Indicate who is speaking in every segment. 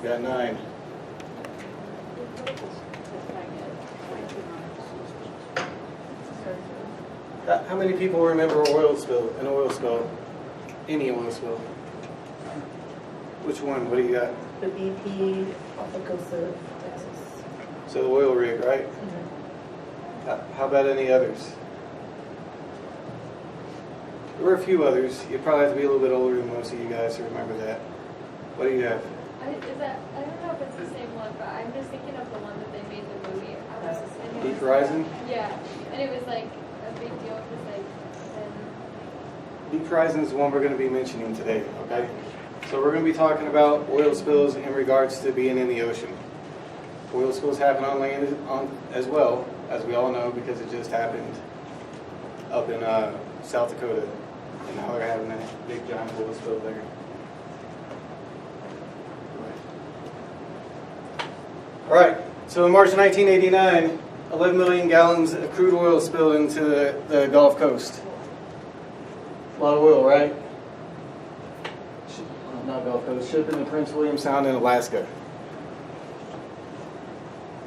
Speaker 1: Got 9. How many people remember an oil spill? Any oil spill? Which one? What do you got?
Speaker 2: The BP off the coast of Texas.
Speaker 1: So the oil rig, right? How about any others? There were a few others. You probably have to be a little bit older than most of you guys to remember that. What do you have?
Speaker 3: I don't know if it's the same one, but I'm just thinking of the one that they made the movie.
Speaker 1: Deep Horizon?
Speaker 3: Yeah, and it was like a big deal because
Speaker 1: Deep Horizon is the one we're going to be mentioning today, okay? So we're going to be talking about oil spills in regards to being in the ocean. Oil spills happen on land as well, as we all know, because it just happened up in South Dakota. And now they're having that big giant oil spill there. All right, so in March 1989, 11 million gallons of crude oil spilled into the Gulf Coast. A lot of oil, right? Not Gulf Coast, ship in the Prince William Sound in Alaska.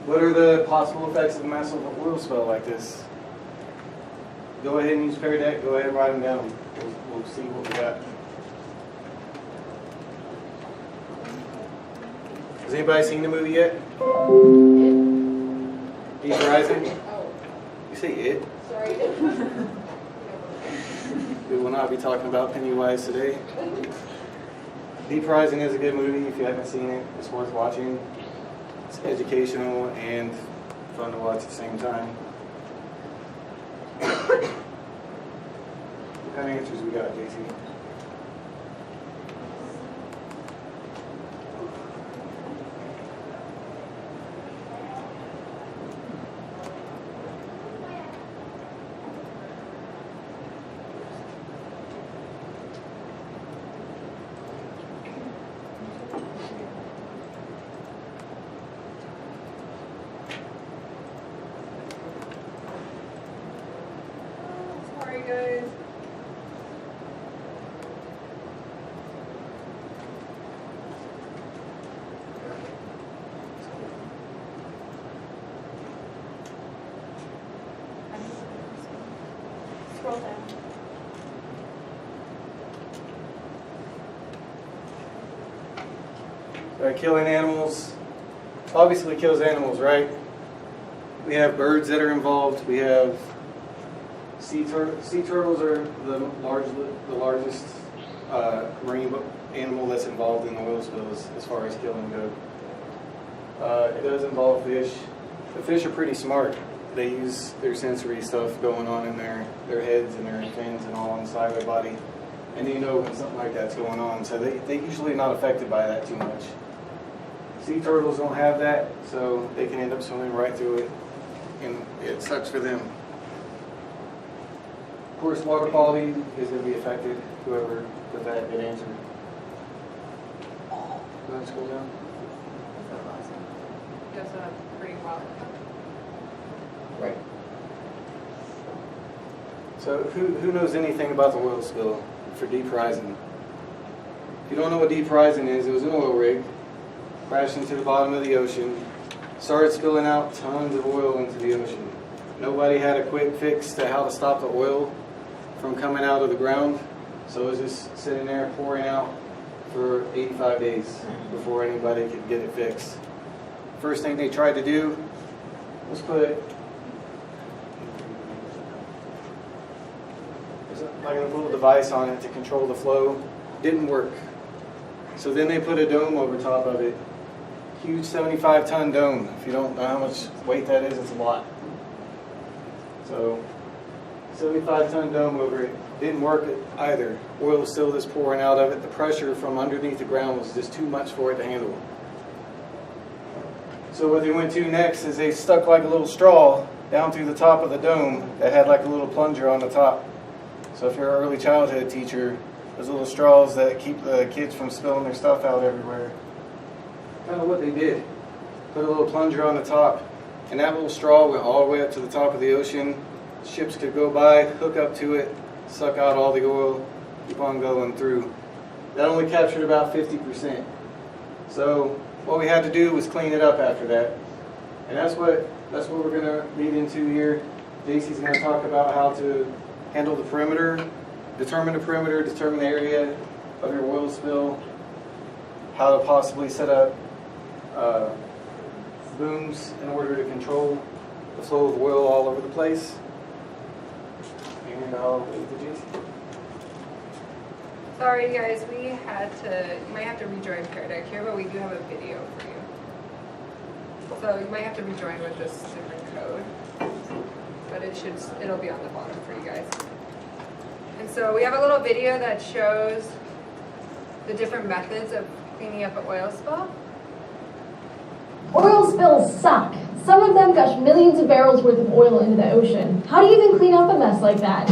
Speaker 1: What are the possible effects of a massive oil spill like this? Go ahead and use Pear Deck. Go ahead and write them down. We'll see what we got. Has anybody seen the movie yet? Deep Horizon?
Speaker 3: Oh,
Speaker 1: You say it?
Speaker 3: sorry.
Speaker 1: We will not be talking about Pennywise today. Deep Horizon is a good movie. If you haven't seen it, it's worth watching. It's educational and fun to watch at the same time. What kind of answers we got, JC?
Speaker 3: Sorry, guys. Scroll down.
Speaker 1: Killing animals obviously kills animals, right? We have birds that are involved. We have sea turtles are the largest marine animal that's involved in the oil spills as far as killing go. It does involve fish. The fish are pretty smart. They use their sensory stuff going on in their heads and their fins and all on the side of their body. And you know when something like that's going on. So they usually not affected by that too much. Sea turtles don't have that, so they can end up swimming right through it. And it sucks for them. Of course, water quality is going to be affected, whoever put that good answer. Go ahead, scroll down.
Speaker 3: You also have pretty wild.
Speaker 1: Right. So who knows anything about the oil spill for Deep Horizon? If you don't know what Deep Horizon is, it was an oil rig, crashed into the bottom of the ocean, started spilling out tons of oil into the ocean. Nobody had a quick fix to how to stop the oil from coming out of the ground, so it was just sitting there pouring out for 85 days before anybody could get it fixed. First thing they tried to do was put like a little device on it to control the flow. Didn't work. So then they put a dome over top of it. Huge 75-ton dome. If you don't know how much weight that is, it's a lot. So 75-ton dome over it. Didn't work either. Oil was still just pouring out of it. The pressure from underneath the ground was just too much for it to handle. So what they went to next is they stuck like a little straw down through the top of the dome that had like a little plunger on the top. So if you're an early childhood teacher, those little straws that keep the kids from spilling their stuff out everywhere. Kind of what they did. Put a little plunger on the top, and that little straw went all the way up to the top of the ocean. Ships could go by, hook up to it, suck out all the oil, keep on going through. That only captured about 50%. So what we had to do was clean it up after that. And that's what we're gonna lead into here. JC's gonna talk about how to handle the perimeter, determine the area of your oil spill, how to possibly set up booms in order to control the flow of oil all over the place. And I'll leave the JC.
Speaker 4: Sorry guys, you might have to rejoin Pear Deck here, but we do have a video for you. So you might have to rejoin with this different code, but it'll be on the bottom for you guys. And so we have a little video that shows the different methods of cleaning up an oil spill.
Speaker 5: Oil spills suck. Some of them gush millions of barrels worth of oil into the ocean. How do you even clean up a mess like that?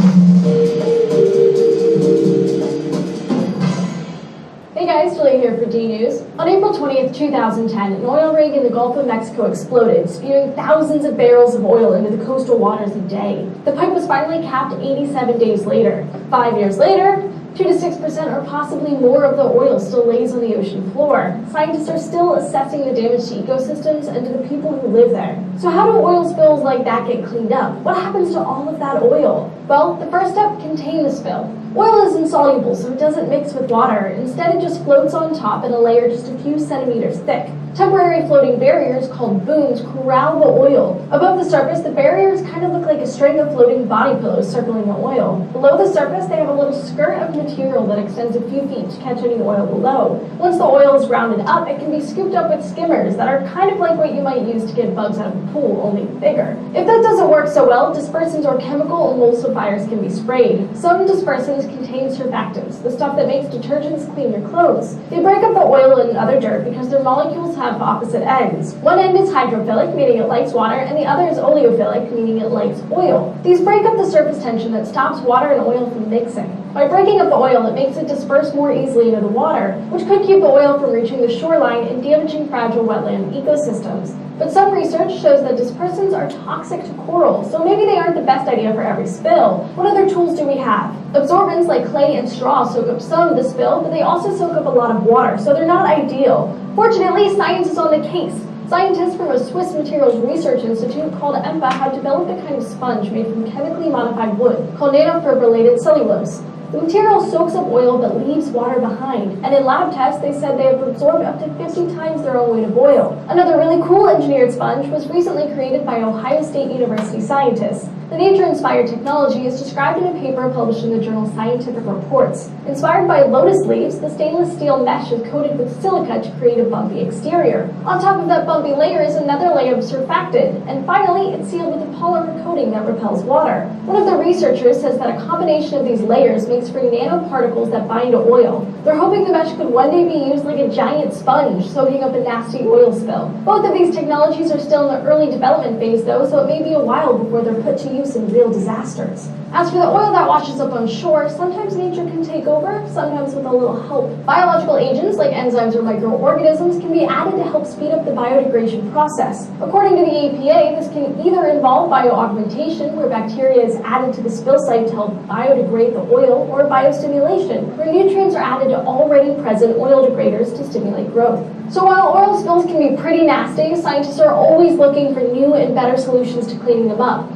Speaker 5: Hey guys, Julia here for D-News. On April 20th, 2010, an oil rig in the Gulf of Mexico exploded, spewing thousands of barrels of oil into the coastal waters a day. The pipe was finally capped 87 days later. 5 years later, 2 to 6% or possibly more of the oil still lays on the ocean floor. Scientists are still assessing the damage to ecosystems and to the people who live there. So how do oil spills like that get cleaned up? What happens to all of that oil? Well, the first step, contain the spill. Oil is insoluble, so it doesn't mix with water. Instead, it just floats on top in a layer just a few centimeters thick. Temporary floating barriers called booms corral the oil. Above the surface, the barriers kind of look like a string of floating body pillows circling the oil. Below the surface, they have a little skirt of material that extends a few feet to catch any oil below. Once the oil is rounded up, it can be scooped up with skimmers that are kind of like what you might use to get bugs out of a pool, only bigger. If that doesn't work so well, dispersants or chemical emulsifiers can be sprayed. Some dispersants contain surfactants, the stuff that makes detergents clean your clothes. They break up the oil and other dirt because their molecules have opposite ends. One end is hydrophilic, meaning it likes water, and the other is oleophilic, meaning it likes oil. These break up the surface tension that stops water and oil from mixing. By breaking up the oil, it makes it disperse more easily into the water, which could keep the oil from reaching the shoreline and damaging fragile wetland ecosystems. But some research shows that dispersants are toxic to coral, so maybe they aren't the best idea for every spill. What other tools do we have? Absorbents like clay and straw soak up some of the spill, but they also soak up a lot of water, so they're not ideal. Fortunately, science is on the case. Scientists from a Swiss Materials Research Institute called EMPA have developed a kind of sponge made from chemically modified wood called nanofibrillated cellulose. The material soaks up oil but leaves water behind, and in lab tests they said they have absorbed up to 50 times their own weight of oil. Another really cool engineered sponge was recently created by Ohio State University scientists. The nature-inspired technology is described in a paper published in the journal Scientific Reports. Inspired by lotus leaves, the stainless steel mesh is coated with silica to create a bumpy exterior. On top of that bumpy layer is another layer of surfactant, and finally it's sealed with a polymer coating that repels water. One of the researchers says that a combination of these layers makes for nanoparticles that bind to oil. They're hoping the mesh could one day be used like a giant sponge, soaking up a nasty oil spill. Both of these technologies are still in the early development phase though, so it may be a while before they're put to use in real disasters. As for the oil that washes up on shore, sometimes nature can take over, sometimes with a little help. Biological agents like enzymes or microorganisms can be added to help speed up the biodegradation process. According to the EPA, this can either involve bioaugmentation, where bacteria is added to the spill site to help biodegrade the oil, or biostimulation, where nutrients are added to already present oil degraders to stimulate growth. So while oil spills can be pretty nasty, scientists are always looking for new and better solutions to cleaning them up.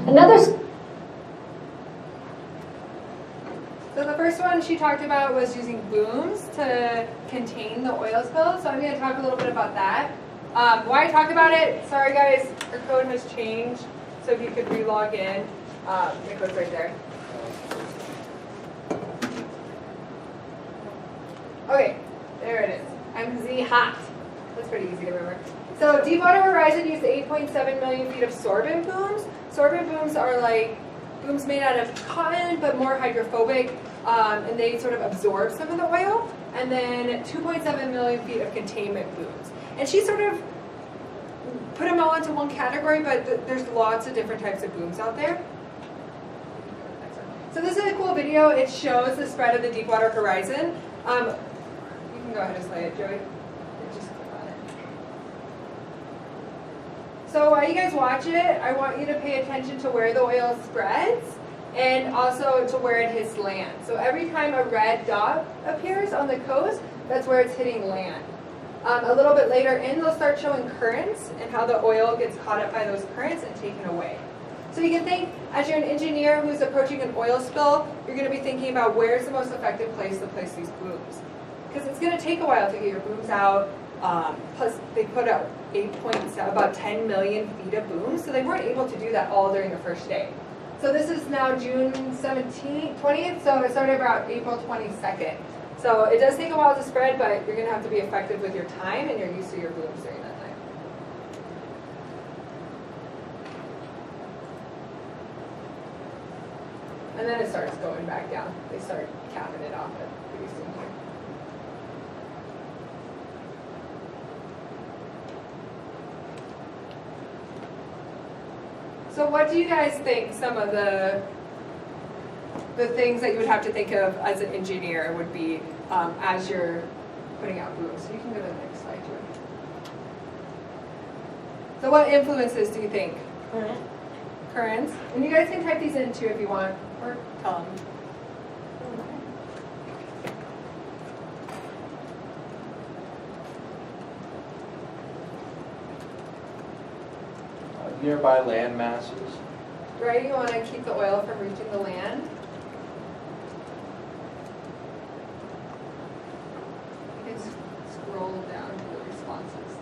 Speaker 4: So the first one she talked about was using booms to contain the oil spill. So I'm going to talk a little bit about that. Why I talk about it, sorry guys, our code has changed. So if you could re-log in, the code's right there. Okay, there it is. MZ hot. That's pretty easy to remember. So Deepwater Horizon used 8.7 million feet of sorbent booms. Sorbent booms are like booms made out of cotton, but more hydrophobic, and they sort of absorb some of the oil. And then 2.7 million feet of containment booms. And she sort of put them all into one category, but there's lots of different types of booms out there. So this is a cool video. It shows the spread of the Deepwater Horizon. You can go ahead and play it, Joey. Just click on it. So while you guys watch it, I want you to pay attention to where the oil spreads and also to where it hits land. So every time a red dot appears on the coast, that's where it's hitting land. A little bit later in, they'll start showing currents and how the oil gets caught up by those currents and taken away. So you can think, as you're an engineer who's approaching an oil spill, you're going to be thinking about where's the most effective place to place these booms. Because it's going to take a while to get your booms out. Plus, they put out about 10 million feet of booms, so they weren't able to do that all during the first day. So this is now June 20th, so it started about April 22nd. So it does take a while to spread, but you're going to have to be effective with your time and your use of your booms during that time. And then it starts going back down. They start capping it off at pretty soon here. So what do you guys think some of the things that you would have to think of as an engineer would be as you're putting out booms? So you can go to the next slide, Joy. So what influences do you think? Currents. And you guys can type these in too if you want, or tell them.
Speaker 6: Nearby land masses.
Speaker 4: Right, you want to keep the oil from reaching the land. You can scroll down to the responses.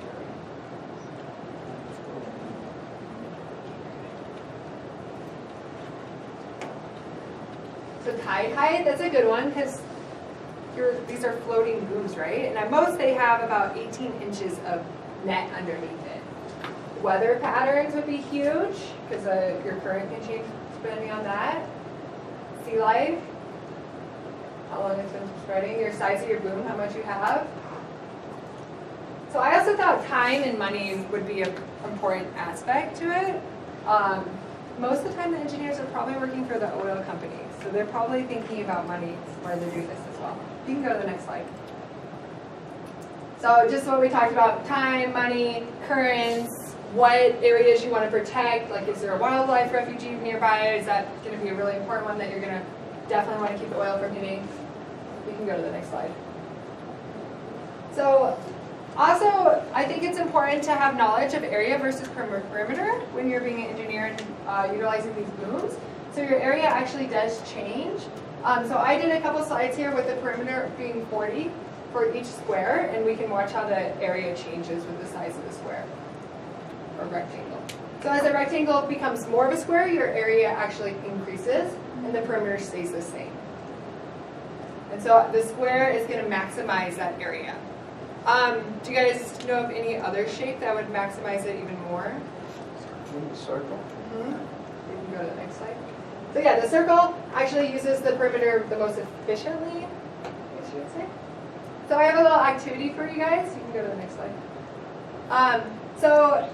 Speaker 4: So tide height, that's a good one because these are floating booms, right? And at most they have about 18 inches of net underneath it. Weather patterns would be huge because your current can change depending on that. Sea life, how long it's been spreading, your size of your boom, how much you have. So I also thought time and money would be an important aspect to it. Most of the time the engineers are probably working for the oil companies, so they're probably thinking about money when they do this as well. You can go to the next slide. So just what we talked about, time, money, currents, what areas you want to protect, like is there a wildlife refuge nearby? Is that going to be a really important one that you're going to definitely want to keep the oil from hitting? You can go to the next slide. So also, I think it's important to have knowledge of area versus perimeter when you're being an engineer and utilizing these booms. So your area actually does change. So I did a couple slides here with the perimeter being 40 for each square, and we can watch how the area changes with the size of the square. Or rectangle. So as a rectangle becomes more of a square, your area actually increases and the perimeter stays the same. And so the square is going to maximize that area. Do you guys know of any other shape that would maximize it even more?
Speaker 6: Circle.
Speaker 4: Mm-hmm. You can go to the next slide. So yeah, the circle actually uses the perimeter the most efficiently, I guess you would say. So I have a little activity for you guys. You can go to the next slide. So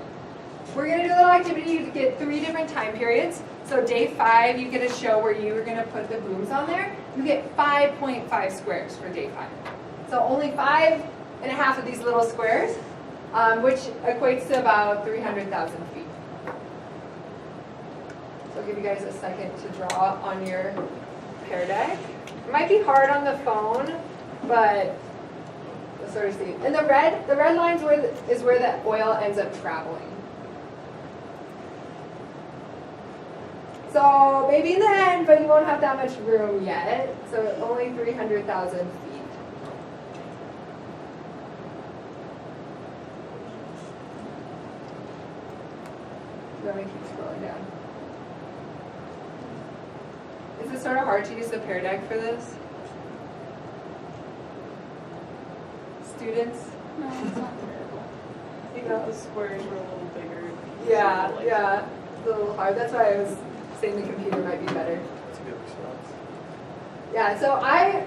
Speaker 4: we're going to do a little activity. You get 3 different time periods. So day 5, you get a show where you are going to put the booms on there. You get 5.5 squares for day 5. So only 5.5 of these little squares, which equates to about 300,000 feet. So I'll give you guys a second to draw on your pear deck. It might be hard on the phone, but you'll sort of see. And the red lines is where the oil ends up traveling. So maybe in the end, but you won't have that much room yet. So only 300,000 feet. Let me keep scrolling down. Is it sort of hard to use the pear deck for this? Students?
Speaker 2: No, it's not terrible.
Speaker 4: You know?
Speaker 2: The squares were a little bigger.
Speaker 4: Yeah,
Speaker 2: So, like,
Speaker 4: yeah. It's a little hard. That's why I was saying the computer might be better.
Speaker 1: That's a good response.
Speaker 4: Yeah, so I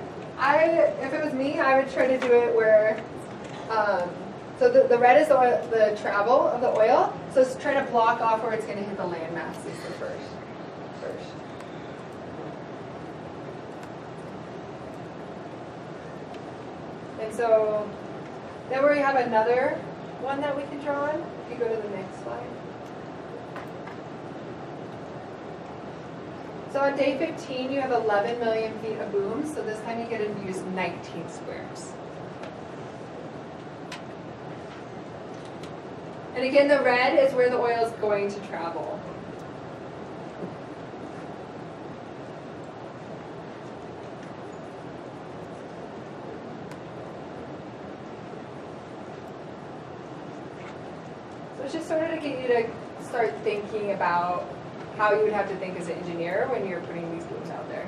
Speaker 4: if it was me, I would try to do it where, so the red is the travel of the oil, so it's trying to block off where it's going to hit the land masses the first. And so then we have another one that we can draw on. If you go to the next slide. So on day 15, you have 11 million feet of booms, so this time you get to use 19 squares. And again, the red is where the oil is going to travel. So it's just sort of to get you to start thinking about how you would have to think as an engineer when you're putting these booms out there.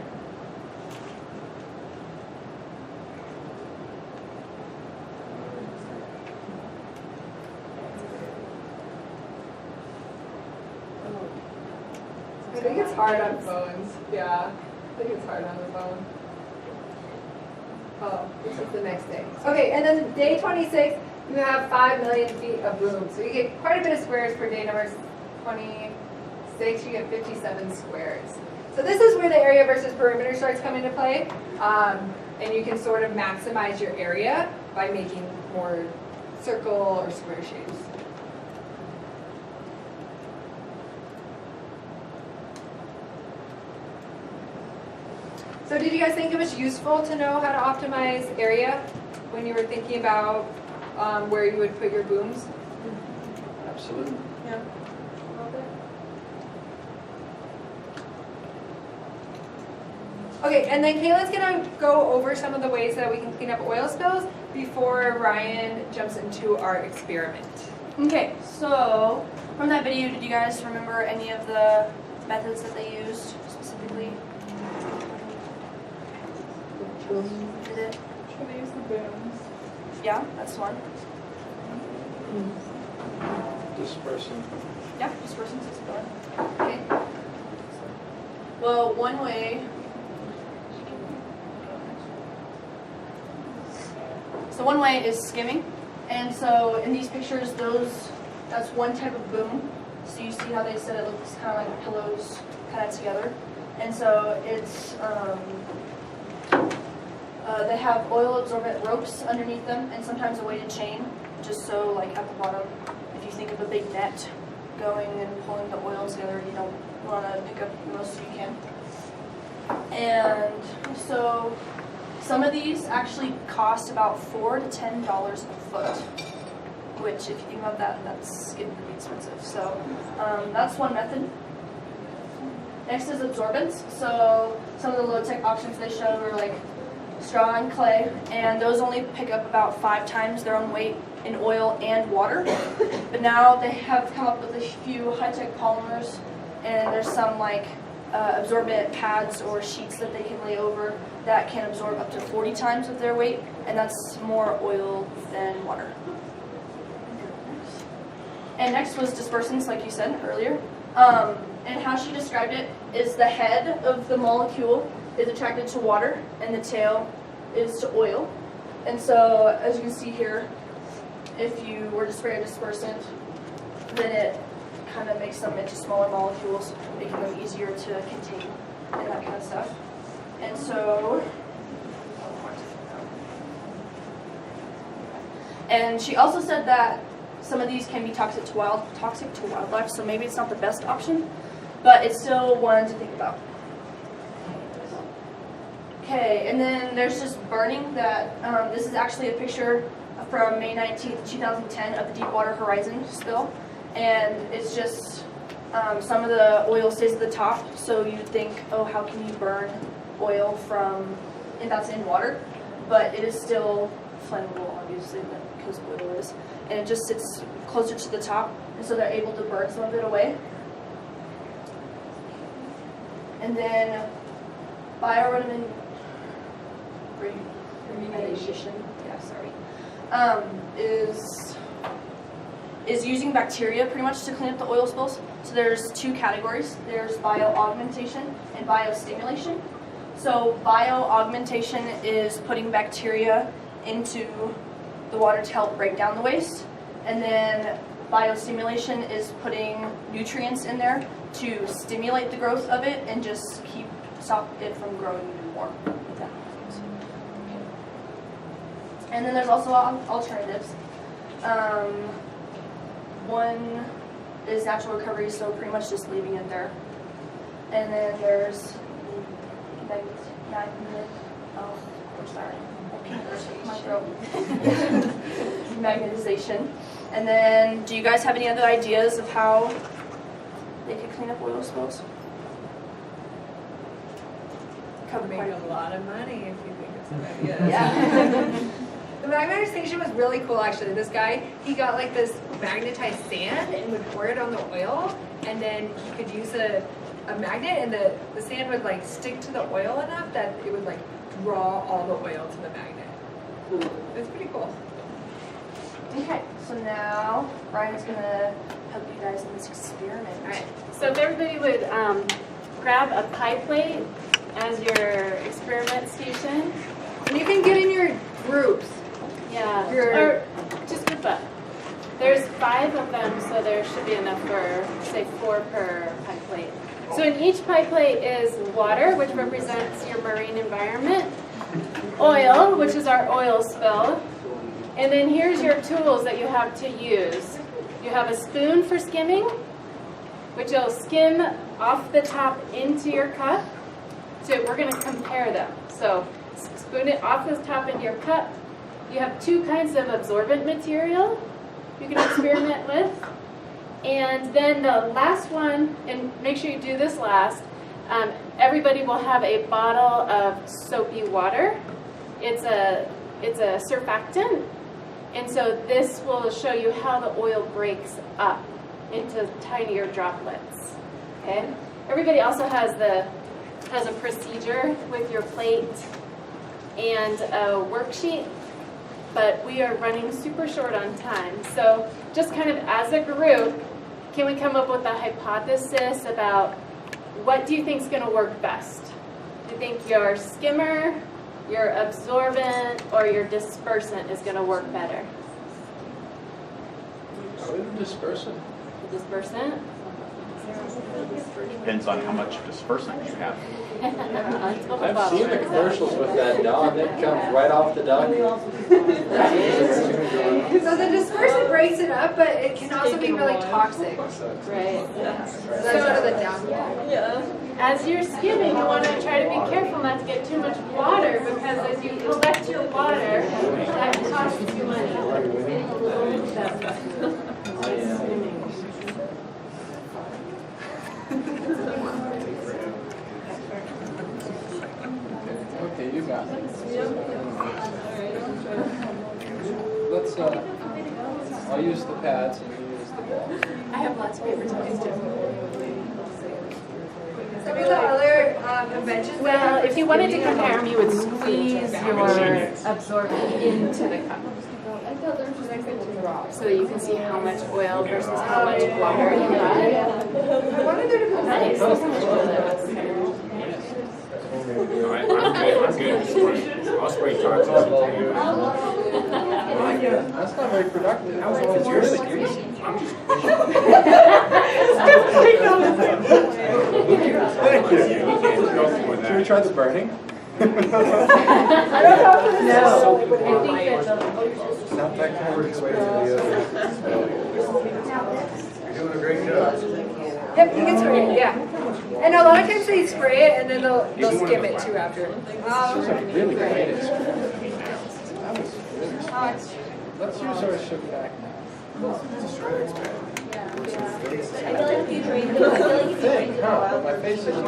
Speaker 4: I think it's hard on phones. Yeah, I think it's hard on the phone. Oh, this is the next day. Okay, and then day 26, you have 5 million feet of boom. So you get quite a bit of squares for day number 26. You get 57 squares. So this is where the area versus perimeter starts coming into play. And you can sort of maximize your area by making more circle or square shapes. So did you guys think it was useful to know how to optimize area when you were thinking about where you would put your booms?
Speaker 6: Absolutely.
Speaker 4: Yeah. A little bit. Okay, and then Kayla's gonna go over some of the ways that we can clean up oil spills before Ryan jumps into our experiment.
Speaker 7: Okay, so from that video, did you guys remember any of the methods that they used specifically? Did it?
Speaker 2: Should they use the booms?
Speaker 7: Yeah, that's one.
Speaker 6: Dispersing.
Speaker 7: Yeah, dispersants is one.
Speaker 4: Okay.
Speaker 7: Well, one way. So one way is skimming, and so in these pictures, that's one type of boom. So you see how they said it looks kind of like pillows, kind of together, and so it's. They have oil absorbent ropes underneath them and sometimes a weighted chain, just so like at the bottom, if you think of a big net going and pulling the oil together, you don't want to pick up the most you can. And so some of these actually cost about $4 to $10 a foot, which if you think about that, that's getting pretty expensive. So that's one method. Next is absorbents. So some of the low-tech options they showed were like straw and clay, and those only pick up about 5 times their own weight in oil and water. But now they have come up with a few high-tech polymers, and there's some like absorbent pads or sheets that they can lay over that can absorb up to 40 times of their weight, and that's more oil than water. And next was dispersants, like you said earlier. And how she described it is the head of the molecule is attracted to water, and the tail is to oil. And so, as you can see here, if you were to spray a dispersant, then it kind of makes them into smaller molecules, making them easier to contain and that kind of stuff. And so, and she also said that some of these can be toxic to wildlife, so maybe it's not the best option, but it's still one to think about. Okay, and then there's just burning that, this is actually a picture from May 19th, 2010 of the Deepwater Horizon spill. And it's just, some of the oil stays at the top, so you'd think, oh, how can you burn oil from, and that's in water, but it is still flammable, obviously, because oil is. And it just sits closer to the top, and so they're able to burn some of it away. And then bioremediation, is using bacteria pretty much to clean up the oil spills. So there's 2 categories. There's bioaugmentation and biostimulation. So bioaugmentation is putting bacteria into the water to help break down the waste. And then biostimulation is putting nutrients in there to stimulate the growth of it and just stop it from growing even more. If that makes sense. And then there's also alternatives. One is natural recovery, so pretty much just leaving it there. And then there's magnetization. And then, do you guys have any other ideas of how they could clean up oil spills? Cover
Speaker 2: Make
Speaker 7: quite
Speaker 2: a lot of money if you think it's an idea.
Speaker 4: Yeah. The magnetic station was really cool, actually. This guy, he got like this magnetized sand and would pour it on the oil, and then you could use a magnet, and the sand would like stick to the oil enough that it would like draw all the oil to the magnet. It's pretty cool.
Speaker 7: Okay, so now Ryan is gonna help you guys in this experiment.
Speaker 8: All right, so if everybody would grab a pie plate as your experiment station.
Speaker 4: And you can get in your groups.
Speaker 8: Yeah,
Speaker 4: Your-
Speaker 8: or just group up. There's 5 of them, so there should be enough for, say, 4 per pie plate. So in each pie plate is water, which represents your marine environment, oil, which is our oil spill, and then here's your tools that you have to use. You have a spoon for skimming, which you'll skim off the top into your cup. So we're going to compare them. So spoon it off the top into your cup. You have 2 kinds of absorbent material you can experiment with. And then the last one, and make sure you do this last, everybody will have a bottle of soapy water. It's a surfactant. And so this will show you how the oil breaks up into tinier droplets. Okay? Everybody also has a procedure with your plate and a worksheet, but we are running super short on time. So just kind of as a group, can we come up with a hypothesis about what do you think is going to work best? Do you think your skimmer, your absorbent, or your dispersant is going to work better?
Speaker 6: Probably the dispersant.
Speaker 8: The dispersant?
Speaker 9: Depends on how much dispersant you have.
Speaker 6: I've seen the commercials with that dog that comes right off the duck.
Speaker 4: So the dispersant breaks it up, but it can also be really toxic.
Speaker 8: Right.
Speaker 4: That's sort of the downfall.
Speaker 8: As you're skimming, you want to try to be careful not to get too much water, because as you collect your water, that costs you money.
Speaker 6: Okay, you got it. Let's, I'll use the pads and you use the ball.
Speaker 8: I have lots of paper towels too.
Speaker 4: Some of the other conventions.
Speaker 8: Well, if you wanted to compare them, you would squeeze your absorbent into the cup, so that you can see how much oil versus how much water you got.
Speaker 4: I wanted there to be
Speaker 8: Nice. That's how much oil that was.
Speaker 10: I'm good. I'll spray toxins.
Speaker 6: That's not very productive.
Speaker 10: It's really good. I'm just. Thank you.
Speaker 6: Should we try the burning?
Speaker 8: I don't know. I think that
Speaker 1: Not that kind of way to the other. You're doing a great job.
Speaker 4: Yep, you can spray it, yeah. And a lot of times they spray it and then they'll skim it too after.
Speaker 6: Really great experiment. That was really smart. Let's use our ship back now. Thing, huh? My face isn't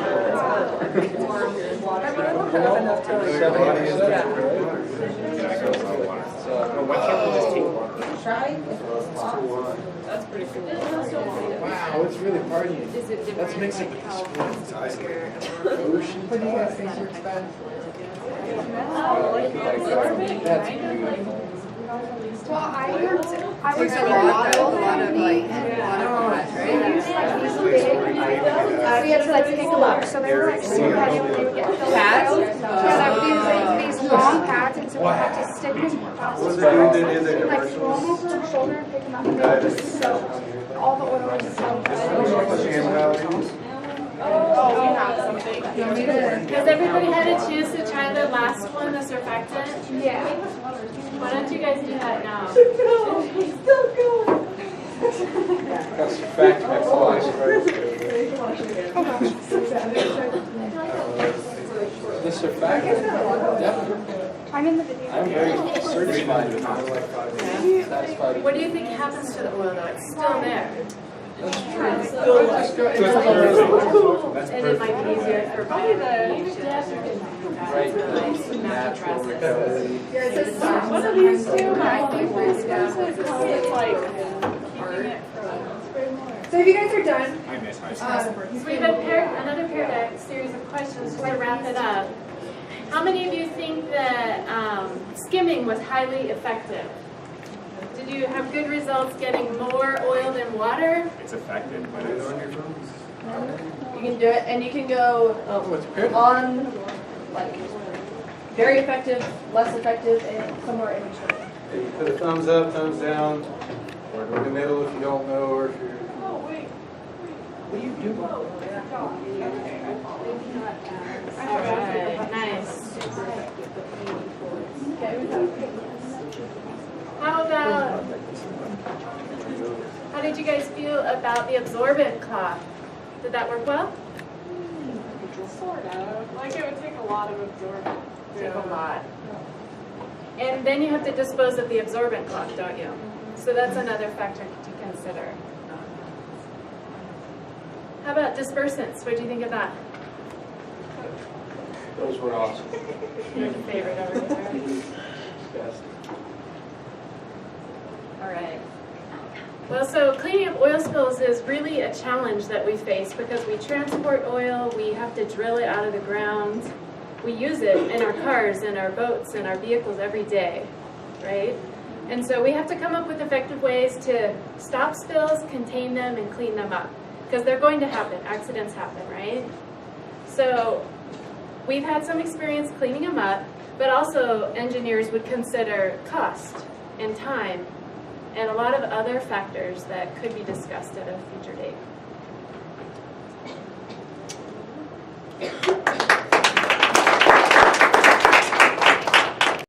Speaker 10: Why can't we just take water?
Speaker 2: That's pretty cool.
Speaker 6: Wow, it's really partying.
Speaker 8: is it different?
Speaker 6: Let's mix it
Speaker 8: like
Speaker 6: with
Speaker 8: how
Speaker 6: this
Speaker 8: your
Speaker 6: Ocean. What do you guys think you're expensive? That's beautiful.
Speaker 4: Well, I was a lot of like,
Speaker 5: We had to like pick them up, so they were like super heavy when they would get filled
Speaker 4: Pads?
Speaker 5: out. Yeah, like these long pads, and so we had to stick them
Speaker 1: What was the dude that did the
Speaker 5: like roll
Speaker 1: commercials?
Speaker 5: them over our shoulder and pick them up. And
Speaker 1: Guy
Speaker 5: they were
Speaker 1: that-
Speaker 5: so, all the oil was so good.
Speaker 8: Has everybody had a chance to try the last one, the surfactant?
Speaker 5: Yeah.
Speaker 8: Why don't you guys do that now?
Speaker 6: That's a fact, next class. The surfactant? Definitely.
Speaker 7: I'm in the video.
Speaker 6: I'm very certified with my like satisfied.
Speaker 8: What do you think happens to the oil though? It's still there.
Speaker 6: That's true.
Speaker 8: And it might be easier for biomediation.
Speaker 6: Right, the natural recovery.
Speaker 4: Yeah, it says
Speaker 2: One of these two, I think this is like keeping it from.
Speaker 4: So if you guys are done,
Speaker 10: I miss high school.
Speaker 8: So we have another paired series of questions to wrap it up. How many of you think that skimming was highly effective? Did you have good results getting more oil than water?
Speaker 10: It's effective, but
Speaker 1: Put it
Speaker 10: it's.
Speaker 1: on your phones.
Speaker 7: You can do it, and you can go
Speaker 6: What's paired?
Speaker 7: on, like, very effective, less effective, and somewhere in between.
Speaker 1: You put a thumbs up, thumbs down, or in the middle if you don't know, or if you're.
Speaker 6: What do you do?
Speaker 8: Alright, nice. How did you guys feel about the absorbent cloth? Did that work well?
Speaker 2: Sort of. Like it would take a lot of absorbent.
Speaker 8: Take a lot. And then you have to dispose of the absorbent cloth, don't you? So that's another factor to consider. How about dispersants? What do you think of that?
Speaker 6: Those were awesome.
Speaker 8: Your favorite over there.
Speaker 6: Best.
Speaker 8: All right. Well, so cleaning up oil spills is really a challenge that we face because we transport oil, we have to drill it out of the ground. We use it in our cars, in our boats, in our vehicles every day, right? And so we have to come up with effective ways to stop spills, contain them, and clean them up. Because they're going to happen, accidents happen, right? So we've had some experience cleaning them up, but also engineers would consider cost and time and a lot of other factors that could be discussed at a future date.